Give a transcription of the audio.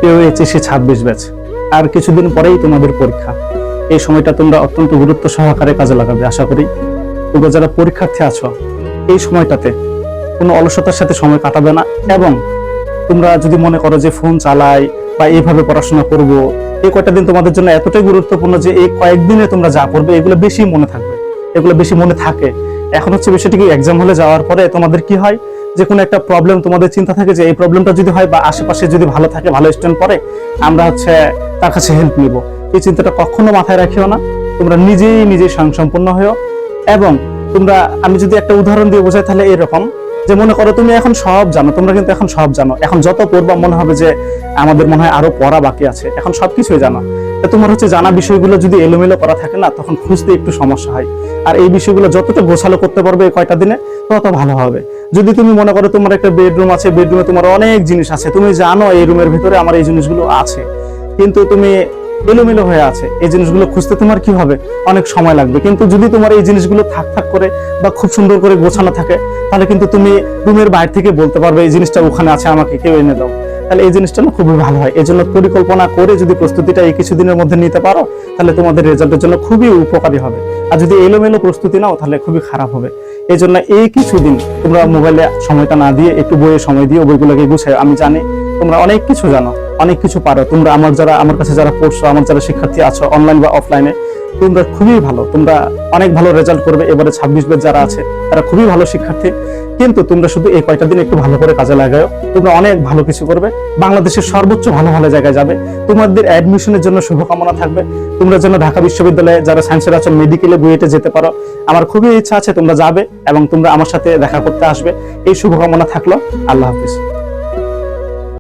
কেউ HSC 26 batch, আর কিছুদিন পরেই তোমাদের পরীক্ষা। এই সময়টা তোমরা অত্যন্ত গুরুত্ব সহকারে কাজে লাগাবে। আশা করি তোমরা যারা পরীক্ষার্থী আছো এই সময়টাতে কোনো অলসতার সাথে সময় কাটাবে না, এবং তোমরা যদি মনে করো যে ফোন চালাই বা এইভাবে পড়াশোনা করব, এই কয়টা দিন তোমাদের জন্য এতটাই গুরুত্বপূর্ণ যে এই কয়েকদিনে তোমরা যা পড়বে এগুলো বেশি মনে থাকবে, এগুলো বেশি মনে থাকে। এখন হচ্ছে বিষয়টি কি, এক্সাম হলে যাওয়ার পরে তোমাদের কি হয় যে কোনো একটা প্রবলেম তোমাদের চিন্তা থাকে যে এই প্রবলেমটা যদি হয় বা আশেপাশে যদি ভালো থাকে, ভালো স্টুডেন্ট পড়ে, আমরা হচ্ছে তার কাছে হেল্প নিব। এই চিন্তাটা কখনো মাথায় রাখিও না, তোমরা নিজেই স্বয়ংসম্পূর্ণ হও। এবং তোমরা, আমি যদি একটা উদাহরণ দিয়ে বোঝাই তাহলে এরকম, যে মনে করো তুমি এখন সব জানো, তোমরা কিন্তু এখন সব জানো, এখন যত পড়বা মনে হবে যে আমাদের মনে হয় আরো পড়া বাকি আছে, এখন সবকিছুই জানো। তোমার হচ্ছে জানা বিষয়গুলো যদি এলোমেলো করা থাকে না, তখন খুঁজতে একটু সমস্যা হয়। আর এই বিষয়গুলো যতটা গোছালো করতে পারবে এই কয়টা দিনে তত ভালো হবে। যদি তুমি মনে করো তোমার একটা বেডরুম আছে, বেডরুমে তোমার অনেক জিনিস আছে, তুমি জানো এই রুমের ভিতরে আমার এই জিনিসগুলো আছে, কিন্তু তুমি এলোমেলো হয়ে আছে, এই জিনিসগুলো খুঁজতে তোমার কি হবে, অনেক সময় লাগবে। কিন্তু যদি তোমার এই জিনিসগুলো থাক করে বা খুব সুন্দর করে গোছানো থাকে, তাহলে কিন্তু তুমি রুমের বাইরে থেকে বলতে পারবে এই জিনিসটা ওখানে আছে, আমাকে কেউ এনে দাও। তাহলে এই জিনিসটা না খুবই ভালো হয়। এই জন্য পরিকল্পনা করে যদি প্রস্তুতিটা এই কিছুদিনের মধ্যে নিতে পারো, তাহলে তোমাদের রেজাল্টের জন্য খুবই উপকারী হবে। আর যদি এলোমেলো প্রস্তুতি নাও তাহলে খুবই খারাপ হবে। এই জন্য এই কিছুদিন তোমরা মোবাইলে সময়টা না দিয়ে একটু বইয়ে সময় দিয়ে বইগুলোকে গুছাও। আমি জানি তোমরা অনেক কিছু জানো, অনেক কিছু পারো। তোমরা আমার কাছে যারা পড়ছো, আমার যারা শিক্ষার্থী আছো অনলাইন বা অফলাইনে, তোমরা খুবই ভালো, তোমরা অনেক ভালো রেজাল্ট করবে। এবারে 26 ব্যাচ যারা আছে তারা খুবই ভালো শিক্ষার্থী। কিন্তু তোমরা শুধু এই কয়টা দিন একটু ভালো করে কাজে লাগাও, তোমরা অনেক ভালো কিছু করবে, বাংলাদেশের সর্বোচ্চ ভালো ভালো জায়গায় যাবে। তোমাদের অ্যাডমিশনের জন্য শুভকামনা থাকবে। তোমরা যেন ঢাকা বিশ্ববিদ্যালয়ে যারা সায়েন্সের আছো, মেডিকেলে, বুয়েটে যেতে পারো। আমার খুবই ইচ্ছা আছে তোমরা যাবে এবং তোমরা আমার সাথে দেখা করতে আসবে। এই শুভকামনা থাকলো। আল্লাহ হাফিজ।